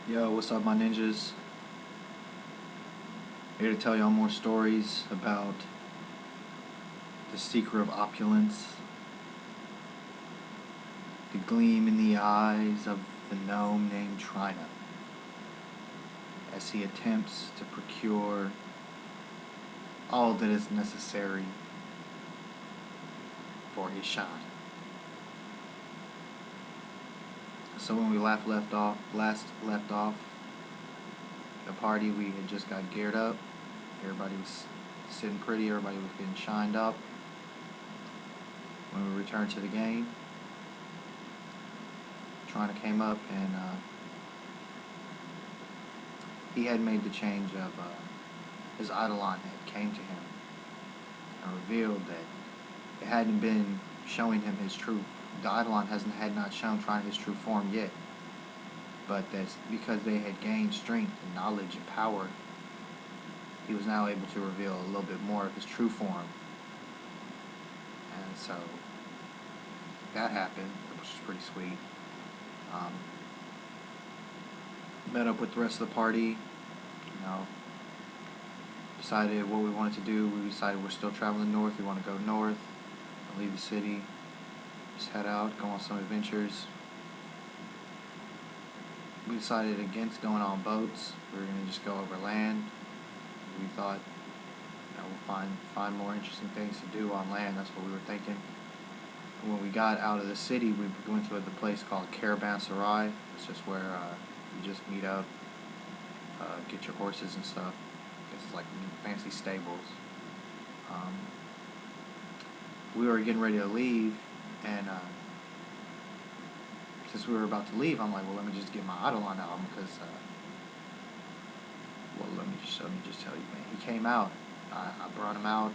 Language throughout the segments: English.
Yo, what's up, my ninjas? Here to tell y'all more stories about the seeker of opulence, the gleam in the eyes of the gnome named Trina, as he attempts to procure all that is necessary for his shot. So when we last left off, the party, we had just got geared up. Everybody was sitting pretty. Everybody was getting shined up. When we returned to the game, Trina came up and he had made the change of his Eidolon had came to him and revealed that it hadn't been showing him his true. The Eidolon had not shown Trina his true form yet, but that's because they had gained strength and knowledge and power. He was now able to reveal a little bit more of his true form, and so that happened, which was pretty sweet. Met up with the rest of the party, decided what we wanted to do. We decided we're still traveling north. We want to go north, leave the city, just head out, go on some adventures. We decided against going on boats. We were going to just go over land. We thought, we'll find more interesting things to do on land. That's what we were thinking. And when we got out of the city, we went to the place called Caravanserai. It's just where you just meet up, get your horses and stuff. It's like fancy stables. We were getting ready to leave, and since we were about to leave, I'm like, well, let me just get my Eidolon out, because, let me just tell you, man. He came out. I brought him out.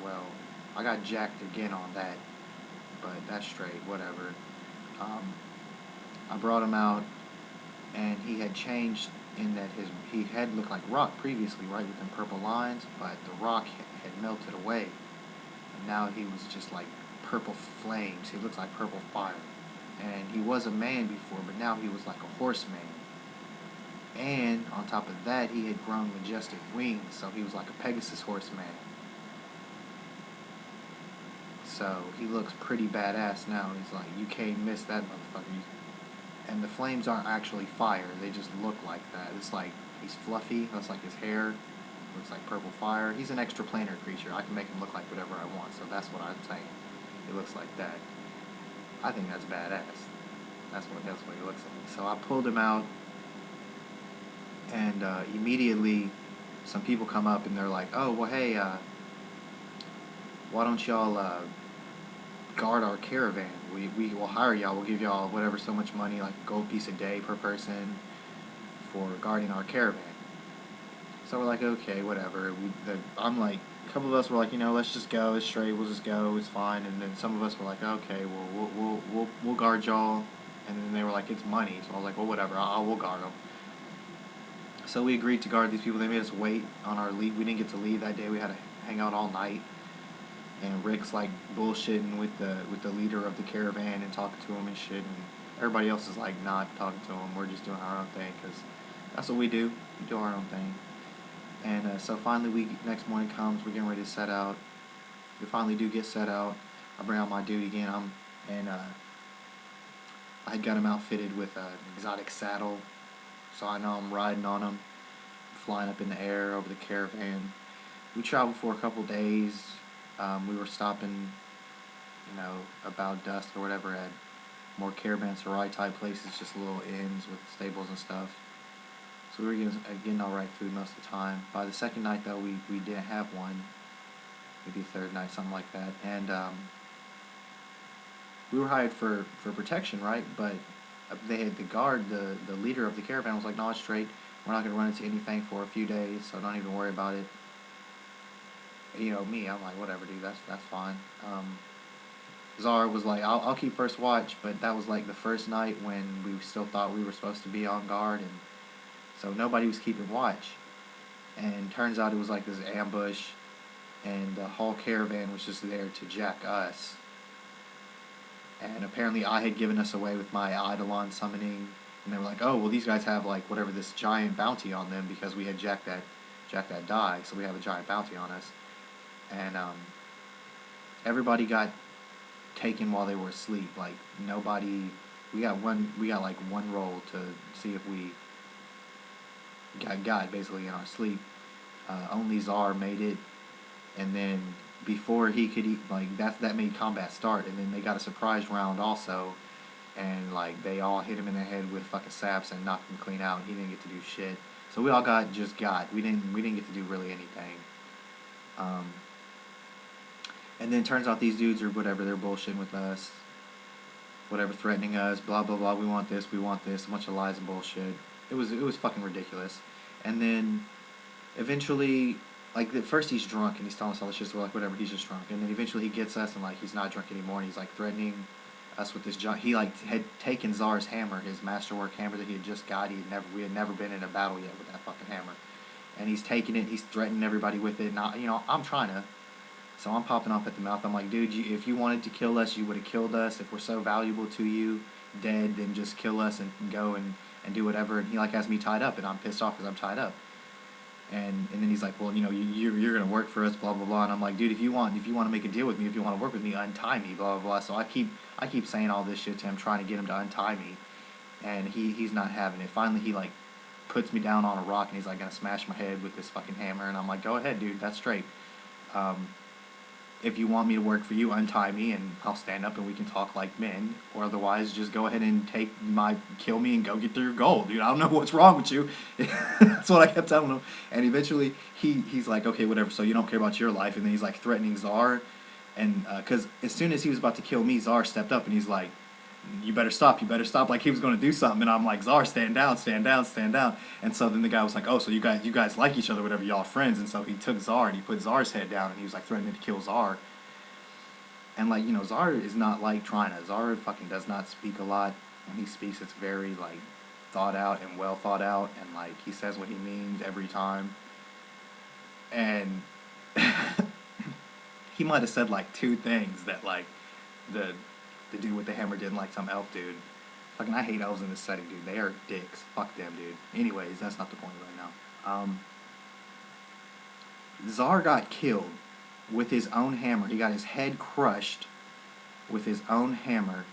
Well, I got jacked again on that, but that's straight, whatever. I brought him out, and he had changed in that he had looked like rock previously, right, with them purple lines, but the rock had melted away, and now he was just like purple flames. He looks like purple fire. And he was a man before, but now he was like a horseman. And on top of that, he had grown majestic wings, so he was like a Pegasus horseman. So he looks pretty badass now. He's like, you can't miss that motherfucker. And the flames aren't actually fire, they just look like that. It's like, he's fluffy, that's like his hair. Looks like purple fire. He's an extraplanar creature. I can make him look like whatever I want, so that's what I'm saying. He looks like that. I think that's badass. That's what he looks like. So I pulled him out, and immediately some people come up and they're like, oh, well, hey, why don't y'all guard our caravan? We will hire y'all. We'll give y'all whatever, so much money, like a gold piece a day per person, for guarding our caravan. So we're like, okay, whatever. I'm like, a couple of us were like, let's just go. It's straight. We'll just go. It's fine. And then some of us were like, okay, well, we'll guard y'all. And then they were like, it's money. So I was like, well, whatever. We'll guard them. So we agreed to guard these people. They made us wait on our leave. We didn't get to leave that day. We had to hang out all night. And Rick's like bullshitting with the leader of the caravan and talking to him and shit. And everybody else is like not talking to him. We're just doing our own thing, because that's what we do. We do our own thing. And so finally, next morning comes. We're getting ready to set out. We finally do get set out. I bring out my dude again. I had got him outfitted with an exotic saddle, so I know I'm riding on him, flying up in the air over the caravan. We traveled for a couple days. We were stopping, about dusk or whatever, at more caravanserai type places, just little inns with stables and stuff. So we were getting all right food most of the time. By the second night, though, we didn't have one. Maybe the third night, something like that. And we were hired for protection, right? But they had the guard, the leader of the caravan, was like, no, it's straight. We're not going to run into anything for a few days, so don't even worry about it. Me, I'm like, whatever, dude, that's fine. Zara was like, I'll keep first watch, but that was like the first night when we still thought we were supposed to be on guard, and so nobody was keeping watch. And turns out it was like this ambush, and the whole caravan was just there to jack us. And apparently I had given us away with my Eidolon summoning, And they were like, oh, well, these guys have like whatever this giant bounty on them because we had jacked that die, so we have a giant bounty on us. And everybody got taken while they were asleep. Like nobody, we got like one roll to see if we got basically in our sleep. Only Czar made it, and then before he could eat, like that made combat start, and then they got a surprise round also, and like they all hit him in the head with fucking saps and knocked him clean out, and he didn't get to do shit. So we all we didn't get to do really anything. And then turns out these dudes are whatever, they're bullshitting with us, whatever, threatening us, blah blah blah, we want this, a bunch of lies and bullshit. It was fucking ridiculous. And then eventually, like at first he's drunk and he's telling us all this shit, so we're like, whatever, he's just drunk. And then eventually he gets us and like he's not drunk anymore, and he's like threatening us with this he like had taken Czar's hammer, his masterwork hammer that he had just got. We had never been in a battle yet with that fucking hammer. And he's taking it, he's threatening everybody with it, and I'm trying to. So I'm popping off at the mouth. I'm like, dude, if you wanted to kill us, you would have killed us. If we're so valuable to you, dead, then just kill us and go and do whatever. And he like has me tied up, and I'm pissed off because I'm tied up. And then he's like, well, you're gonna work for us, blah blah blah. And I'm like, dude, if you want to make a deal with me, if you want to work with me, untie me, blah blah blah. So I keep saying all this shit to him, trying to get him to untie me, and he's not having it. Finally, he like puts me down on a rock, and he's like gonna smash my head with this fucking hammer. And I'm like, go ahead, dude, that's straight. If you want me to work for you, untie me and I'll stand up and we can talk like men. Or otherwise, just go ahead and kill me and go get through your goal, dude. I don't know what's wrong with you. That's what I kept telling him. And eventually, he's like, okay, whatever, so you don't care about your life. And then he's like threatening Czar. And because as soon as he was about to kill me, Czar stepped up and he's like, you better stop, like he was going to do something. And I'm like, Czar, stand down. And so then the guy was like, oh, so you guys like each other, whatever, y'all friends. And so he took Czar and he put Czar's head down and he was like threatening to kill Czar. And like, Czar is not like Trina. Czar fucking does not speak a lot. When he speaks, it's very like thought out and well thought out, and like he says what he means every time. And he might have said like two things that like the dude with the hammer didn't like, some elf dude. Fucking, I hate elves in this setting, dude. They are dicks. Fuck them, dude. Anyways, that's not the point right now. Czar got killed with his own hammer. He got his head crushed with his own hammer.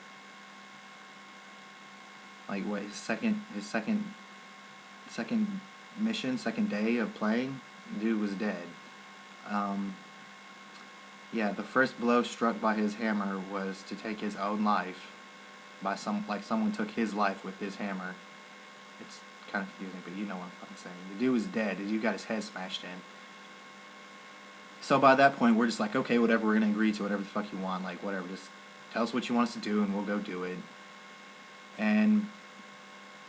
Like what, his second mission, second day of playing, dude was dead. Yeah, the first blow struck by his hammer was to take his own life. Someone took his life with his hammer. It's kind of confusing, but you know what I'm fucking saying. The dude was dead. The dude got his head smashed in. So by that point, we're just like, okay, whatever, we're gonna agree to whatever the fuck you want. Like, whatever, just tell us what you want us to do, and we'll go do it. And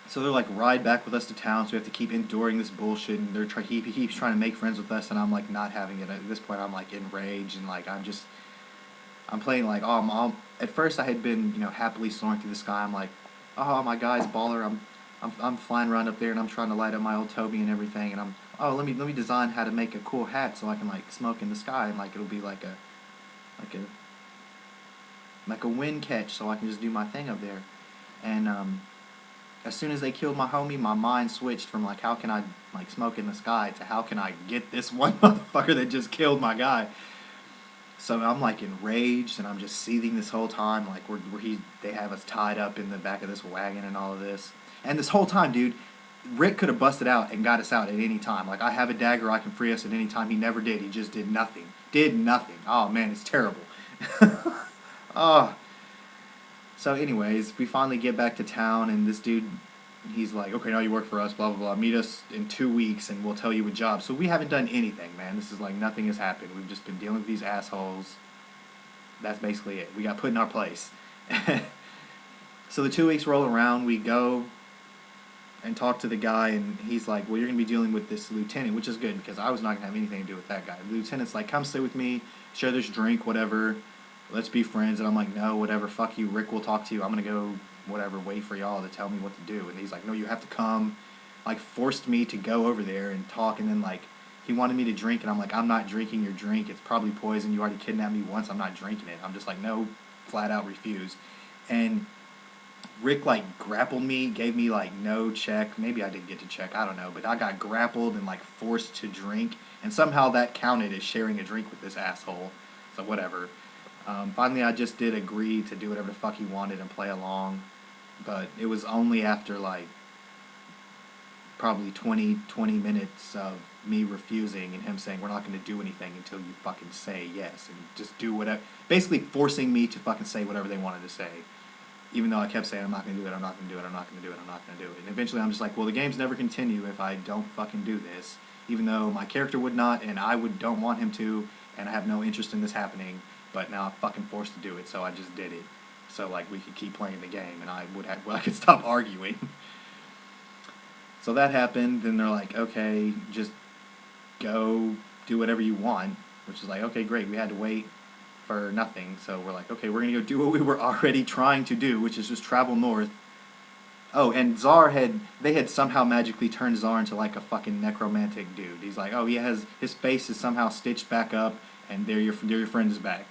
so they're like, ride back with us to town, so we have to keep enduring this bullshit, and he keeps trying to make friends with us, and I'm like not having it. At this point, I'm like enraged, and like I'm playing like, at first I had been, happily soaring through the sky. I'm like, oh, my guy's baller. I'm flying around up there, and I'm trying to light up my old Toby and everything, and let me design how to make a cool hat so I can like smoke in the sky, and like it'll be like a wind catch, so I can just do my thing up there. And as soon as they killed my homie, my mind switched from like, how can I like smoke in the sky, to how can I get this one motherfucker that just killed my guy. So I'm like enraged, and I'm just seething this whole time. Like they have us tied up in the back of this wagon and all of this. And this whole time, dude, Rick could have busted out and got us out at any time. Like, I have a dagger, I can free us at any time. He never did. He just did nothing. Oh man, it's terrible. Oh. So anyways, we finally get back to town, and this dude, he's like, okay, now you work for us, blah, blah, blah. Meet us in 2 weeks, and we'll tell you a job. So we haven't done anything, man. This is like nothing has happened. We've just been dealing with these assholes. That's basically it. We got put in our place. So the 2 weeks roll around, we go and talk to the guy, and he's like, well, you're going to be dealing with this lieutenant, which is good, because I was not going to have anything to do with that guy. The lieutenant's like, come stay with me, share this drink, whatever. Let's be friends. And I'm like, no, whatever, fuck you, Rick will talk to you. I'm going to go, whatever, wait for y'all to tell me what to do. And he's like, no, you have to come. Like, forced me to go over there and talk, and then, like, he wanted me to drink, and I'm like, I'm not drinking your drink. It's probably poison. You already kidnapped me once. I'm not drinking it. I'm just like, no, flat out refuse. And Rick like grappled me, gave me like no check. Maybe I didn't get to check, I don't know, but I got grappled and like forced to drink, and somehow that counted as sharing a drink with this asshole. So whatever. Finally, I just did agree to do whatever the fuck he wanted and play along, but it was only after like probably 20 minutes of me refusing and him saying we're not going to do anything until you fucking say yes and just do whatever, basically forcing me to fucking say whatever they wanted to say, even though I kept saying I'm not going to do it, I'm not going to do it, I'm not going to do it, I'm not going to do it. And eventually I'm just like, well, the games never continue if I don't fucking do this, even though my character would not and I don't want him to, and I have no interest in this happening, but now I'm fucking forced to do it, so I just did it. So like we could keep playing the game and I could stop arguing. So that happened, then they're like, okay, just go do whatever you want, which is like, okay, great, we had to wait for nothing, so we're like, okay, we're going to go do what we were already trying to do, which is just travel north. Oh, and they had somehow magically turned Czar into like a fucking necromantic dude. He's like, oh, his face is somehow stitched back up, and there your friend is back.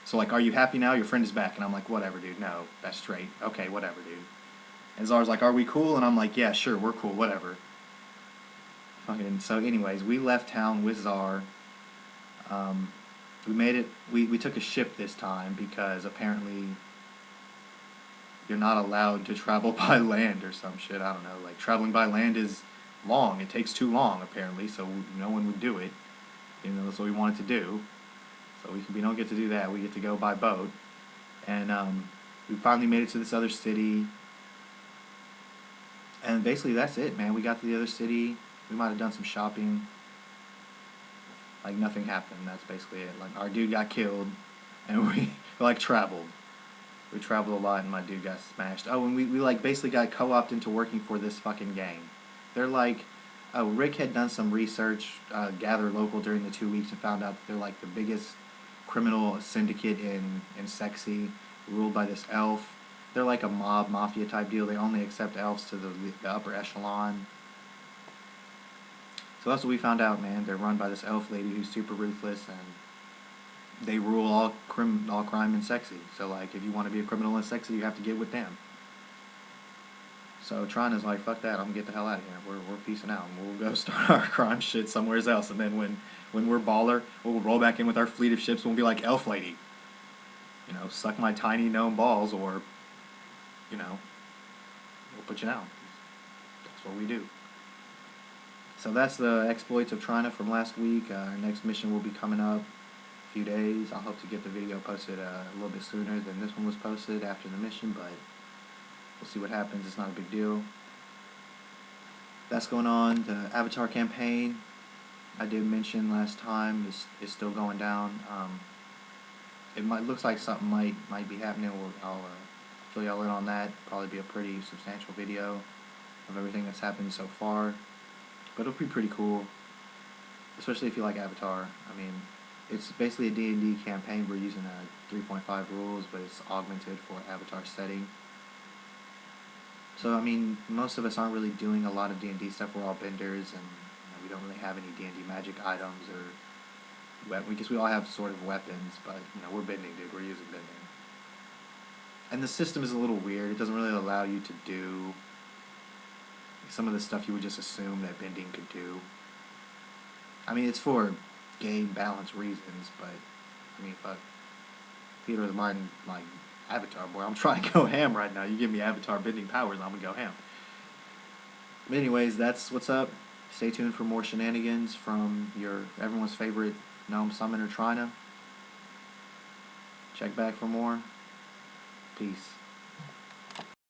So like, are you happy now? Your friend is back. And I'm like, whatever, dude, no, that's straight. Okay, whatever, dude. And Czar's like, are we cool? And I'm like, yeah, sure, we're cool, whatever. Fucking, so anyways, we left town with Czar. We made it, we took a ship this time because apparently you're not allowed to travel by land or some shit, I don't know. Like, traveling by land is long, it takes too long apparently, so no one would do it. Even though that's what we wanted to do. So we don't get to do that, we get to go by boat. And we finally made it to this other city. And basically that's it, man. We got to the other city. We might have done some shopping. Like nothing happened. That's basically it. Like our dude got killed, and we like traveled. We traveled a lot, and my dude got smashed. Oh, and we like basically got co-opted into working for this fucking gang. They're like, oh, Rick had done some research, gathered local during the 2 weeks, and found out that they're like the biggest criminal syndicate in Sexy, ruled by this elf. They're like a mafia type deal. They only accept elves to the upper echelon. So that's what we found out, man. They're run by this elf lady who's super ruthless, and they rule all crime in Sexy. So like, if you want to be a criminal in Sexy, you have to get with them. So Trina's like, fuck that, I'm gonna get the hell out of here. We're peacing out, and we'll go start our crime shit somewhere else. And then when we're baller, we'll roll back in with our fleet of ships. And we'll be like, elf lady, you know, suck my tiny gnome balls, or you know, we'll put you down. That's what we do. So that's the exploits of Trina from last week. Our next mission will be coming up in a few days. I hope to get the video posted a little bit sooner than this one was posted after the mission, but we'll see what happens. It's not a big deal. That's going on. The Avatar campaign, I did mention last time, is still going down. It looks like something might be happening. I'll fill y'all in on that. Probably be a pretty substantial video of everything that's happened so far. But it'll be pretty cool, especially if you like Avatar. I mean, it's basically a D&D campaign. We're using a 3.5 rules, but it's augmented for Avatar setting. So, I mean, most of us aren't really doing a lot of D&D stuff. We're all benders, and we don't really have any D&D magic items, or I guess we all have sort of weapons, but, we're bending, dude. We're using bending. And the system is a little weird. It doesn't really allow you to do some of the stuff you would just assume that bending could do. I mean, it's for game balance reasons, but, I mean, fuck. Theater of the Mind, like, Avatar, boy, I'm trying to go ham right now. You give me Avatar bending powers, and I'm gonna go ham. But anyways, that's what's up. Stay tuned for more shenanigans from everyone's favorite gnome summoner, Trina. Check back for more. Peace.